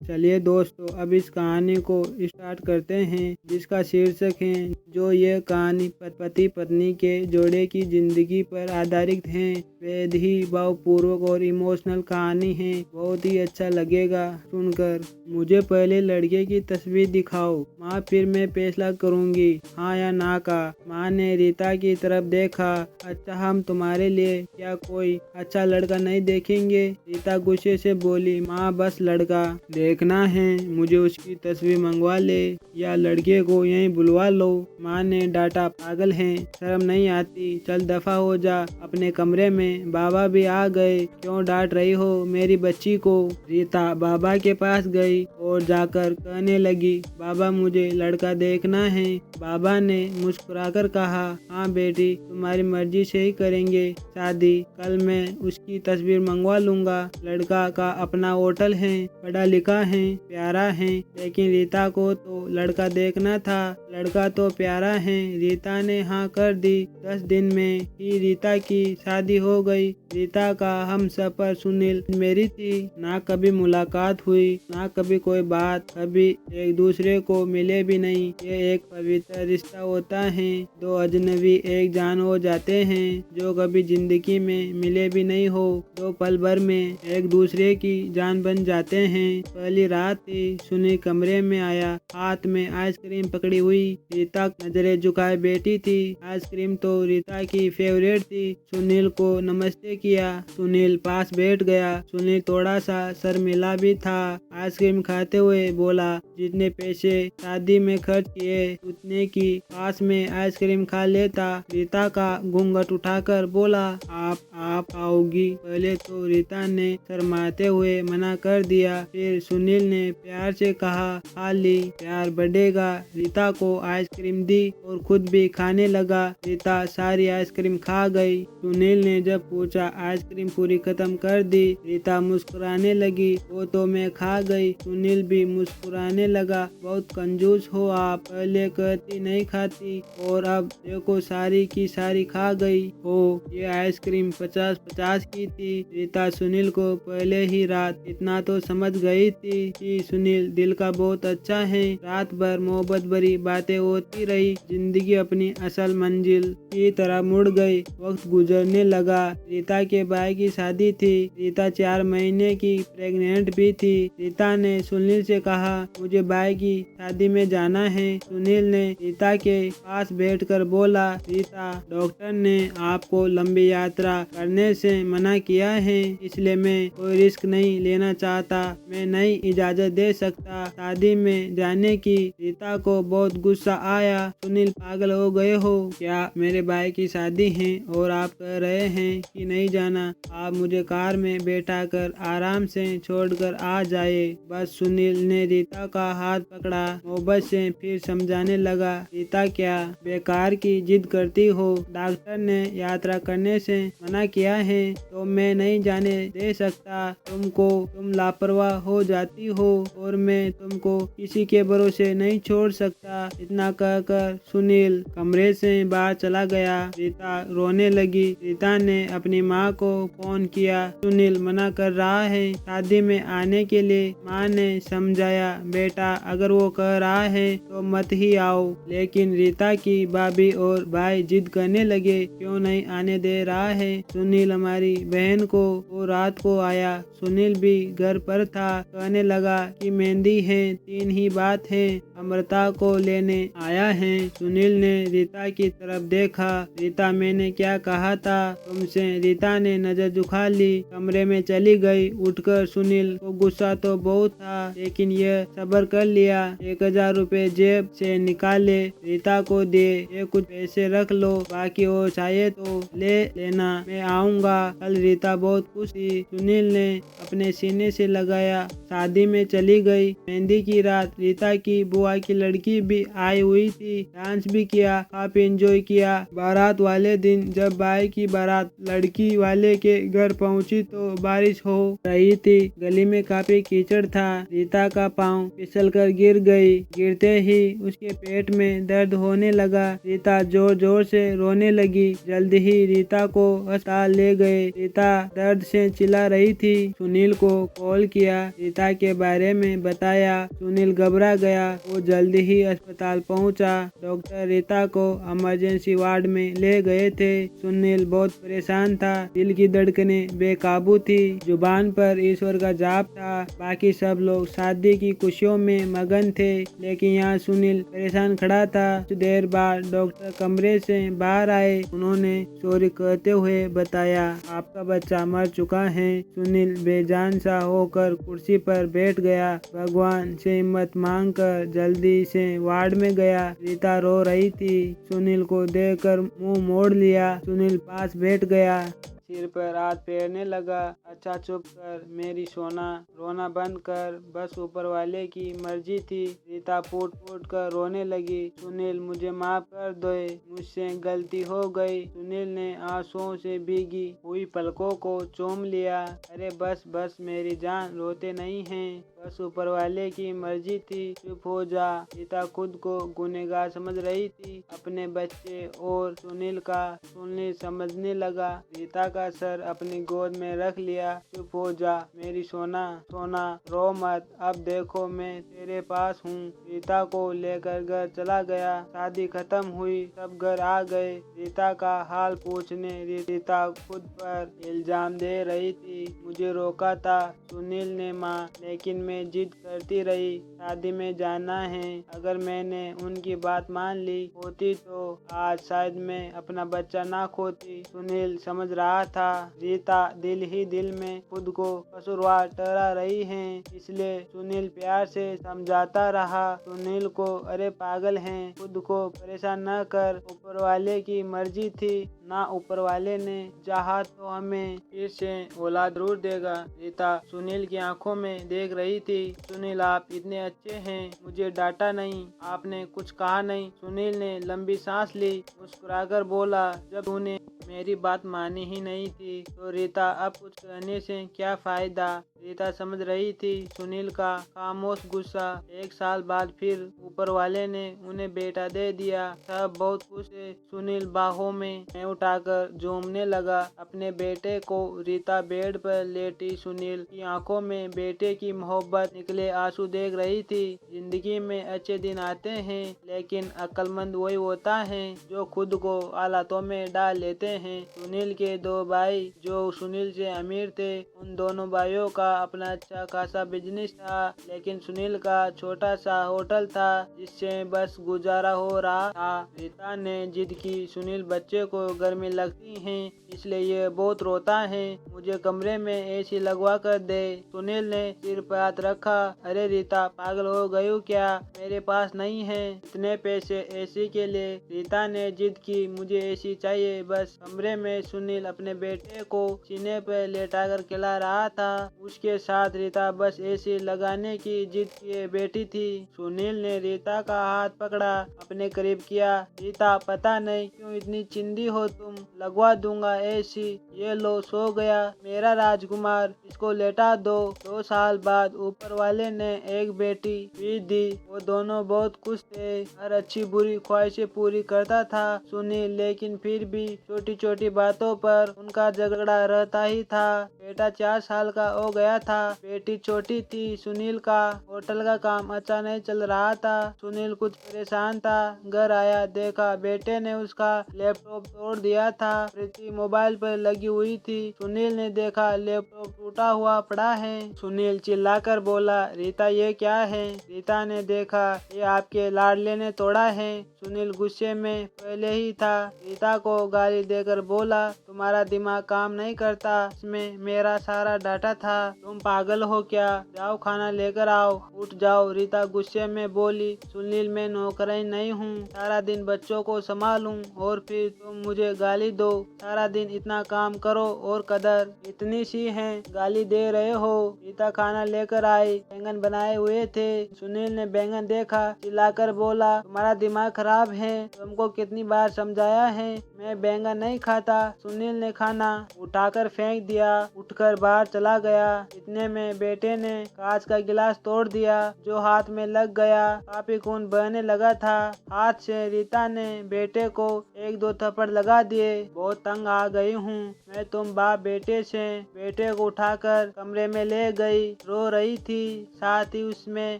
चलिए दोस्तों, अब इस कहानी को स्टार्ट करते हैं, जिसका शीर्षक है जो ये कहानी पति पत्नी के जोड़े की जिंदगी पर आधारित है। बेहद ही भावपूर्वक और इमोशनल कहानी है। बहुत ही अच्छा लगेगा सुनकर। मुझे पहले लड़के की तस्वीर दिखाओ माँ, फिर मैं फैसला करूंगी हाँ या ना का। माँ ने रीता की तरफ देखा। अच्छा, हम तुम्हारे लिए क्या कोई अच्छा लड़का नहीं देखेंगे? रीता गुस्से से बोली। माँ, बस लड़का देखना है, मुझे उसकी तस्वीर मंगवा ले या लड़के को यहीं बुलवा लो। माँ ने डांटा। पागल है, शर्म नहीं आती? चल दफा हो जा अपने कमरे में। बाबा भी आ गए, क्यों डांट रही हो मेरी बच्ची को? रीता बाबा के पास गई और जाकर कहने लगी, बाबा मुझे लड़का देखना है। बाबा ने मुस्कुराकर कहा, हाँ बेटी, तुम्हारी मर्जी से ही करेंगे शादी। कल मैं उसकी तस्वीर मंगवा लूंगा। लड़का का अपना होटल है, पढ़ा लिखा है, प्यारा है। लेकिन रीता को तो लड़का देखना था। लड़का तो प्यारा है। रीता ने हाँ कर दी। 10 दिन में ही रीता की शादी हो गई। रीता का हमसफर सुनील मेरी थी। ना कभी मुलाकात हुई, ना कभी कोई बात, कभी एक दूसरे को मिले भी नहीं। ये एक पवित्र रिश्ता होता है। दो अजनबी एक जान हो जाते हैं, जो कभी जिंदगी में मिले भी नहीं हो। दो पल भर में एक दूसरे की जान बन जाते हैं। पहली रात थी। सुनील कमरे में आया, हाथ में आइसक्रीम पकड़ी हुई। रीता नजरें झुकाए बैठी थी। आइसक्रीम तो रीता की फेवरेट थी। सुनील को नमस्ते किया। सुनील पास बैठ गया। सुनील थोड़ा सा शर्मिला भी था। आइसक्रीम खाते हुए बोला, जितने पैसे शादी में खर्च किए उतने की पास में आइसक्रीम खा लेता। रीता का घूंघट उठाकर बोला, आप आओगी? पहले तो रीता ने शर्माते हुए मना कर दिया, फिर सुनील ने प्यार से कहा, खा ली, प्यार बढ़ेगा। रीता को आइसक्रीम दी और खुद भी खाने लगा। रीता सारी आइसक्रीम खा गई। सुनील ने जब पूछा, आइसक्रीम पूरी खत्म कर दी? रीता मुस्कुराने लगी, वो तो मैं खा गई। सुनील भी मुस्कुराने लगा, बहुत कंजूस हो आप, पहले कहती नहीं खाती और अब देखो सारी की सारी खा गई हो। ये आइसक्रीम 50-50 की थी। रीता सुनील को पहले ही रात इतना तो समझ गई थी कि सुनील दिल का बहुत अच्छा है। रात भर मोहब्बत भरी बातें होती रही। जिंदगी अपनी असल मंजिल की तरह मुड़ गई। वक्त गुजरने लगा। रीता के भाई की शादी थी। रीता 4 महीने की प्रेग्नेंट भी थी। रीता ने सुनील से कहा, मुझे भाई की शादी में जाना है। सुनील ने रीता के पास बैठकर बोला, रीता, डॉक्टर ने आपको लंबी यात्रा करने से मना किया है, इसलिए मैं कोई रिस्क नहीं लेना चाहता। मैं नहीं इजाजत दे सकता शादी में जाने की। रीता को बहुत गुस्सा आया। सुनील, पागल हो गए हो क्या? मेरे भाई की शादी है और आप कह रहे हैं कि नहीं जाना। आप मुझे कार में बैठा कर आराम से छोड़कर आ जाए। बस। सुनील ने रीता का हाथ पकड़ा, मोहब्बत से फिर समझाने लगा, रीता क्या बेकार की जिद करती हो? डॉक्टर ने यात्रा करने से मना किया है तो मैं नहीं जाने दे सकता तुम लापरवाह हो जाती हो और मैं तुमको किसी के भरोसे नहीं छोड़ सकता। इतना कहकर सुनील कमरे से बाहर चला गया। रीता रोने लगी। रीता ने अपनी माँ को फोन किया। सुनील मना कर रहा है शादी में आने के लिए। माँ ने समझाया, बेटा अगर वो कह रहा है तो मत ही आओ। लेकिन रीता की भाभी और भाई जिद करने लगे, क्यों नहीं आने दे रहा है सुनील हमारी बहन को? वो रात को आया। सुनील भी घर पर था। कहने लगा कि मेहंदी है, 3 ही बात है, अमृता को लेने आया है। सुनील ने रीता की तरफ देखा। रीता, मैंने क्या कहा था तुमसे? रीता ने नजर झुका ली, कमरे में चली गई। उठकर सुनील को गुस्सा तो बहुत था, लेकिन यह सब्र कर लिया। 1000 रुपए जेब से निकाले, रीता को दे। ये कुछ पैसे रख लो, बाकी और चाहिए तो ले लेना, मैं आऊंगा कल। रीता बहुत खुश थी। सुनील ने अपने सीने से लगाया। शादी में चली गई। मेहंदी की रात रीता की बुआ हुआ कि लड़की भी आई हुई थी, डांस भी किया, काफी एंजॉय किया। बारात वाले दिन जब भाई की बारात लड़की वाले के घर पहुंची तो बारिश हो रही थी। गली में काफी कीचड़ था। रीता का पाँव फिसल कर गिर गई। गिरते ही उसके पेट में दर्द होने लगा। रीता जोर जोर से रोने लगी। जल्द ही रीता को अस्पताल ले गए। रीता दर्द से चिल्ला रही थी। सुनील को कॉल किया, रीता के बारे में बताया। सुनील घबरा गया। वो जल्द ही अस्पताल पहुंचा। डॉक्टर रीता को इमरजेंसी वार्ड में ले गए थे। सुनील बहुत परेशान था। दिल की धड़कनें बेकाबू थी। जुबान पर ईश्वर का जाप था। बाकी सब लोग शादी की खुशियों में मगन थे, लेकिन यहाँ सुनील परेशान खड़ा था। कुछ देर बाद डॉक्टर कमरे से बाहर आए। उन्होंने सॉरी कहते हुए बताया, आपका बच्चा मर चुका है। सुनील बेजान सा होकर कुर्सी पर बैठ गया। भगवान से हिम्मत मांगकर जल्दी से वार्ड में गया। रीता रो रही थी। सुनील को देखकर मुंह मोड़ लिया। सुनील पास बैठ गया, सिर पर हाथ फेरने लगा। अच्छा चुप कर मेरी सोना, रोना बंद कर, बस ऊपर वाले की मर्जी थी। रीता फूट फूट कर रोने लगी। सुनील मुझे माफ कर दो, मुझसे गलती हो गई। सुनील ने आंसुओं से भीगी हुई पलकों को चूम लिया। अरे बस बस मेरी जान, रोते नहीं हैं, बस ऊपर वाले की मर्जी थी, चुप हो जा। रीता खुद को गुनहगार समझ रही थी, अपने बच्चे और सुनील का। सुनील समझने लगा। रीता का सर अपनी गोद में रख लिया। चुप हो जा मेरी सोना, सोना रो मत, अब देखो मैं तेरे पास हूँ। रीता को लेकर घर चला गया। शादी खत्म हुई, सब घर आ गए। रीता का हाल पूछने। रीता खुद पर इल्जाम दे रही थी, मुझे रोका था सुनील ने माँ, लेकिन मैं जिद करती रही, शादी में जाना है। अगर मैंने उनकी बात मान ली होती तो आज शायद मैं अपना बच्चा ना खोती। सुनील समझ रहा था रीता दिल ही दिल में खुद को कसूरवार ठहरा रही है, इसलिए सुनील प्यार से समझाता रहा सुनील को, अरे पागल हैं, खुद को परेशान न कर, ऊपर वाले की मर्जी थी ना, ऊपर वाले ने चाहा तो हमें फिर से औलाद जरूर देगा। रीता सुनील की आंखों में देख रही थी। सुनील आप इतने अच्छे हैं, मुझे डांटा नहीं, आपने कुछ कहा नहीं। सुनील ने लंबी सांस ली, मुस्कुराकर बोला, जब तूने मेरी बात मानी ही नहीं थी तो रीता अब कुछ कहने से क्या फायदा। रीता समझ रही थी सुनील का खामोश गुस्सा। 1 साल बाद फिर ऊपर वाले ने उन्हें बेटा दे दिया। सब बहुत खुश थे। सुनील बाहों में उठाकर झूमने लगा अपने बेटे को। रीता बेड पर लेटी सुनील की आंखों में बेटे की मोहब्बत निकले आंसू देख रही थी। जिंदगी में अच्छे दिन आते हैं, लेकिन अक्लमंद वही होता है जो खुद को हालातों में डाल लेते हैं। सुनील के 2 भाई जो सुनील से अमीर थे, उन दोनों भाइयों का अपना अच्छा खासा बिजनेस था, लेकिन सुनील का छोटा सा होटल था जिससे बस गुजारा हो रहा था। रीता ने जिद की, सुनील बच्चे को गर्मी लगती है इसलिए ये बहुत रोता है, मुझे कमरे में एसी लगवा कर दे। सुनील ने सिर पर हाथ रखा, अरे रीता पागल हो गई हो क्या, मेरे पास नहीं है इतने पैसे एसी के लिए। रीता ने जिद की, मुझे एसी चाहिए बस। कमरे में सुनील अपने बेटे को सीने पर लेटाकर खिला रहा था। उसके साथ रीता बस एसी लगाने की जिद किए बैठी थी। सुनील ने रीता का हाथ पकड़ा, अपने करीब किया। रीता पता नहीं क्यों इतनी चिंदी हो तुम, लगवा दूंगा एसी, ये लो सो गया मेरा राजकुमार, इसको लेटा दो। 2 साल बाद ऊपर वाले ने एक बेटी भी दी। वो दोनों बहुत खुश थे। हर अच्छी बुरी ख्वाहिशें पूरी करता था सुनील, लेकिन फिर भी छोटी छोटी बातों पर उनका झगड़ा रहता ही था। बेटा 4 साल का हो गया था, बेटी छोटी थी। सुनील का होटल का काम अच्छा नहीं चल रहा था। सुनील कुछ परेशान था। घर आया, देखा बेटे ने उसका लैपटॉप तोड़ दिया था। प्रीति मोबाइल पर लगी हुई थी। सुनील ने देखा लैपटॉप टूटा हुआ पड़ा है। सुनील चिल्लाकर बोला, रीता ये क्या है। रीता ने देखा ये आपके लाडले ने तोड़ा है। सुनील गुस्से में पहले ही था। रीता को गाली देकर बोला, तुम्हारा दिमाग काम नहीं करता, इसमें मेरा सारा डाटा था। तुम पागल हो क्या? जाओ खाना लेकर आओ। उठ जाओ, रीता गुस्से में बोली। सुनील, मैं नौकरानी नहीं हूँ, सारा दिन बच्चों को संभालूं और फिर तुम मुझे गाली दो। सारा दिन इतना काम करो और कदर इतनी सी है, गाली दे रहे हो। रीता खाना लेकर आई, बैंगन बनाए हुए थे। सुनील ने बैंगन देखा, चिल्लाकर बोला, तुम्हारा दिमाग खराब है, तुमको कितनी बार समझाया है, मैं बैंगन नहीं खाता। सुनील ने खाना उठाकर फेंक दिया, उठकर बाहर चला गया। इतने में बेटे ने कांच का गिलास तोड़ दिया, जो हाथ में लग गया। काफी खून बहने लगा था। हाथ से रीता ने बेटे को एक दो थप्पड़ लगा दिए। बहुत तंग आ गई हूँ मैं तुम बाप बेटे से। बेटे को उठाकर कमरे में ले गई, रो रही थी, साथ ही उसमें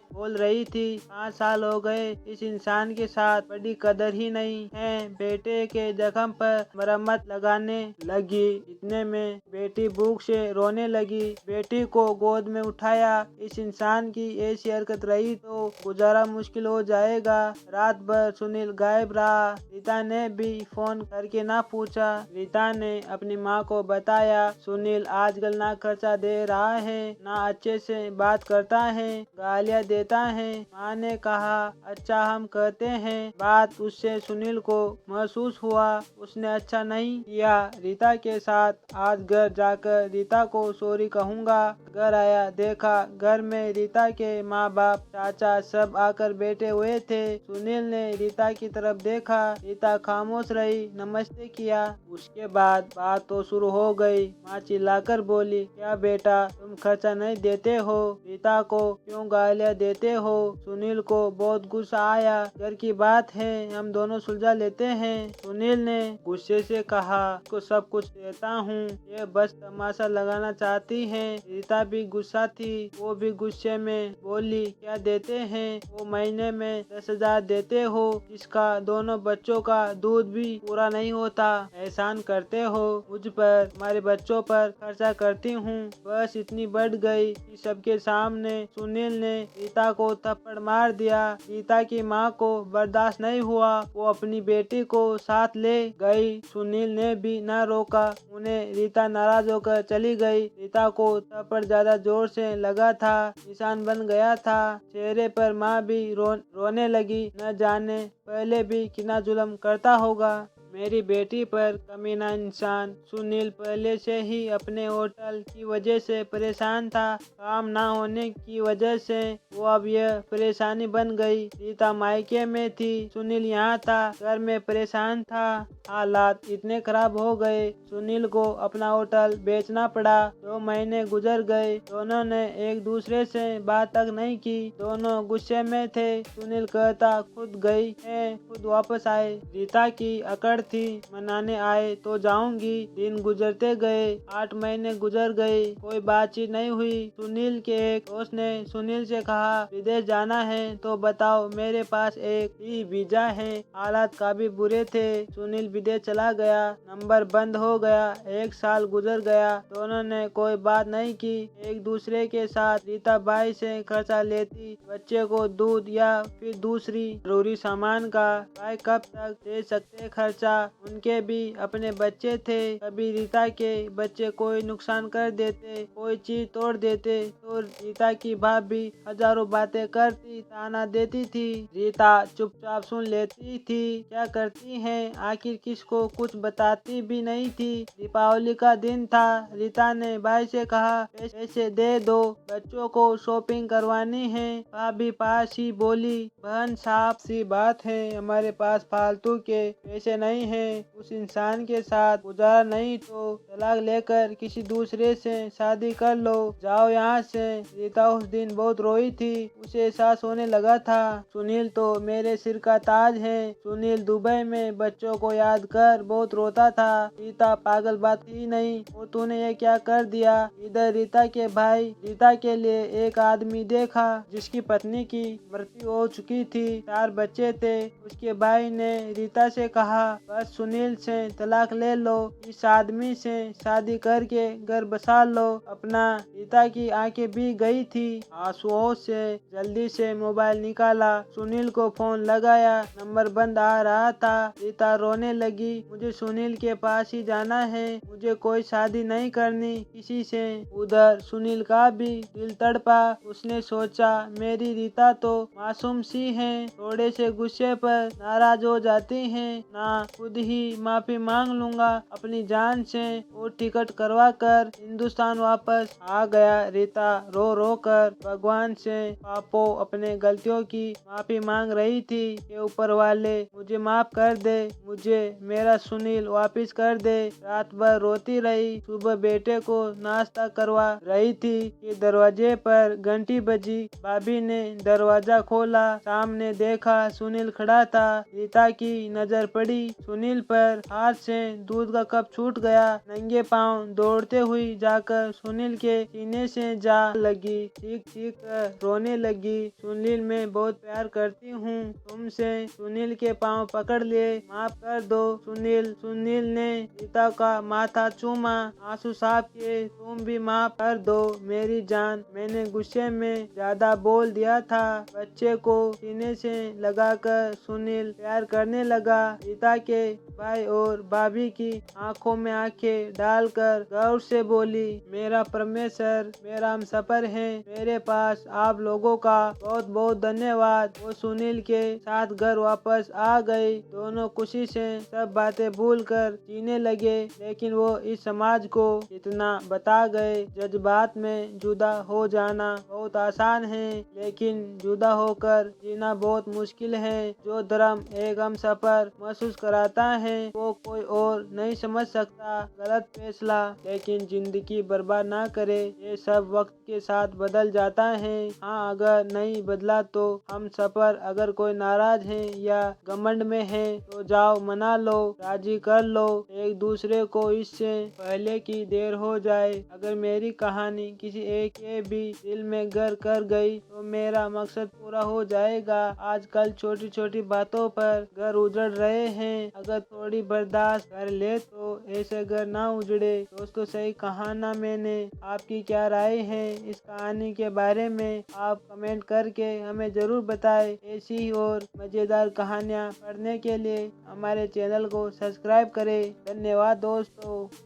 बोल रही थी, 5 साल हो गए, इस इंसान के साथ बड़ी कदर ही नहीं है। बेटे के जख्म पर मरम्मत लगाने लगी। इतने में बेटी भूख से रोने लगी। बेटी को गोद में उठाया। इस इंसान की ऐसी हरकत रही तो गुजारा मुश्किल हो जाएगा। रात भर सुनील गायब रहा। रीता ने भी फोन करके ना पूछा। रीता ने अपनी माँ को बताया, सुनील आजकल ना खर्चा दे रहा है, ना अच्छे से बात करता है, गालियाँ देता है। माँ ने कहा, अच्छा हम कहते हैं बात। उससे सुनील को महसूस हुआ उसने अच्छा नहीं किया रीता के साथ। आज घर जाकर रीता को सॉरी कहूँगा। घर आया, देखा घर में रीता के माँ बाप, चाचा सब आकर बैठे हुए थे। सुनील ने रीता की तरफ देखा। रीता खामोश रही, नमस्ते किया। उसके बाद बात तो शुरू हो गई। माँ चिल्लाकर बोली, क्या बेटा तुम खर्चा नहीं देते हो, रीता को क्यों गालियाँ देते हो? सुनील को बहुत गुस्सा आया। घर की बात है, हम दोनों सुलझा लेते हैं। सुनील ने गुस्से से कहा, को सब कुछ देता हूँ, ये बस तमाशा लगाना चाहती है। रीता भी गुस्सा थी, वो भी गुस्से में बोली, क्या देते हैं? वो महीने में 10,000 देते हो, इसका दोनों बच्चों का दूध भी पूरा नहीं होता। एहसान करते हो मुझ पर, तुम्हारे बच्चों पर खर्चा करती हूँ। बस इतनी बढ़ गई कि सबके सामने सुनील ने रीता को थप्पड़ मार दिया। रीता की माँ को बर्दाश्त नहीं हुआ, वो अपनी बेटी को साथ ले गई। सुनील ने भी न रोका उन्हें। रीता नाराज होकर चली गई। रीता को थप्पड़ ज्यादा जोर से लगा था, निशान बन गया था चेहरे पर। माँ भी रोने लगी। न जाने पहले भी कितना जुल्म करता होगा मेरी बेटी पर, कमीना इंसान। सुनील पहले से ही अपने होटल की वजह से परेशान था। काम ना होने की वजह से वो अब यह परेशानी बन गई। रीता मायके में थी, सुनील यहाँ था, घर में परेशान था। हालात इतने खराब हो गए, सुनील को अपना होटल बेचना पड़ा। 2 महीने गुजर गए, दोनों ने एक दूसरे से बात तक नहीं की। दोनों गुस्से में थे। सुनील कहता, खुद गई है, खुद वापस आए। रीता की अकड़ थी, मनाने आए तो जाऊंगी। दिन गुजरते गए, 8 महीने गुजर गए, कोई बातचीत नहीं हुई। सुनील के एक दोस्त ने सुनील से कहा, विदेश जाना है तो बताओ, मेरे पास एक ही वीजा है। हालात काफी बुरे थे। सुनील विदेश चला गया, नंबर बंद हो गया। 1 साल गुजर गया, दोनों ने कोई बात नहीं की एक दूसरे के साथ। रीता भाई से खर्चा लेती, बच्चे को दूध या फिर दूसरी जरूरी सामान का। भाई कब तक दे सकते खर्चा, उनके भी अपने बच्चे थे। कभी रीता के बच्चे कोई नुकसान कर देते, कोई चीज तोड़ देते तो रीता की भाभी हजारों बातें करती, ताना देती थी। रीता चुपचाप सुन लेती थी। क्या करती है, आखिर किसको कुछ बताती भी नहीं थी। दीपावली का दिन था। रीता ने भाई से कहा, पैसे दे दो, बच्चों को शॉपिंग करवानी है। भाभी पास ही बोली, बहन साफ सी बात है, हमारे पास फालतू के पैसे नहीं है। उस इंसान के साथ गुजारा नहीं तो तलाक लेकर किसी दूसरे से शादी कर लो, जाओ यहाँ से। रीता उस दिन बहुत रोई थी, उसे एहसास होने लगा था, सुनील तो मेरे सिर का ताज है। सुनील दुबई में बच्चों को याद कर बहुत रोता था। रीता पागल बात ही नहीं, वो तूने ये क्या कर दिया। इधर रीता के भाई रीता के लिए एक आदमी देखा जिसकी पत्नी की मृत्यु हो चुकी थी, 4 बच्चे थे। उसके भाई ने रीता से कहा, बस सुनील से तलाक ले लो, इस आदमी से शादी करके घर बसा लो। अपना रीता की आंखें भी गई थी आंसुओं से। जल्दी से मोबाइल निकाला, सुनील को फोन लगाया, नंबर बंद आ रहा था। रीता रोने लगी, मुझे सुनील के पास ही जाना है, मुझे कोई शादी नहीं करनी किसी से। उधर सुनील का भी दिल तड़पा। उसने सोचा मेरी रीता तो मासूम सी है, थोड़े से गुस्से पर नाराज हो जाती है ना, खुद ही माफी मांग लूंगा अपनी जान से। वो टिकट करवा कर हिंदुस्तान वापस आ गया। रीता रो रो कर भगवान से पापों अपने गलतियों की माफी मांग रही थी कि ऊपर वाले मुझे माफ कर दे, मुझे मेरा सुनील वापिस कर दे। रात भर रोती रही, सुबह बेटे को नाश्ता करवा रही थी कि दरवाजे पर घंटी बजी। भाभी ने दरवाजा खोला, सामने देखा सुनील खड़ा था। रीता की नजर पड़ी सुनील पर, हाथ से दूध का कप छूट गया। नंगे पांव दौड़ते हुई जाकर सुनील के सीने से जा लगी, चीख चीख कर रोने लगी। सुनील मैं बहुत प्यार करती हूँ तुमसे। सुनील के पांव पकड़ लिए, माफ कर दो सुनील। सुनील ने रीता का माथा चूमा, आंसू साफ किए, तुम भी माफ कर दो मेरी जान, मैंने गुस्से में ज्यादा बोल दिया था। बच्चे को सीने से लगाकर सुनील प्यार करने लगा। रीता के भाई और भाभी की आंखों में आंखें डालकर गौर से बोली, मेरा परमेश्वर, मेरा हमसफर है, मेरे पास आप लोगों का बहुत बहुत धन्यवाद। वो सुनील के साथ घर वापस आ गई। दोनों खुशी से सब बातें भूल कर जीने लगे। लेकिन वो इस समाज को इतना बता गए, जज्बात में जुदा हो जाना बहुत आसान है, लेकिन जुदा होकर जीना बहुत मुश्किल है। जो धर्म एक हमसफर महसूस कराता है वो कोई और नहीं समझ सकता। गलत फैसला लेकिन जिंदगी बर्बाद ना करे, ये सब वक्त के साथ बदल जाता है। हाँ, अगर नहीं बदला तो हम सफर। अगर कोई नाराज है या घमंड में है तो जाओ मना लो, राजी कर लो एक दूसरे को, इससे पहले कि देर हो जाए। अगर मेरी कहानी किसी एक के भी दिल में घर कर गई तो मेरा मकसद पूरा हो जाएगा। आजकल छोटी छोटी बातों पर घर उजड़ रहे हैं, अगर थोड़ी बर्दाश्त कर ले तो ऐसे घर ना उजड़े। दोस्तों, सही कहा ना मैंने? आपकी क्या राय है इस कहानी के बारे में? आप कमेंट करके हमें जरूर बताएं। ऐसी ही और मजेदार कहानियाँ पढ़ने के लिए हमारे चैनल को सब्सक्राइब करें। धन्यवाद दोस्तों।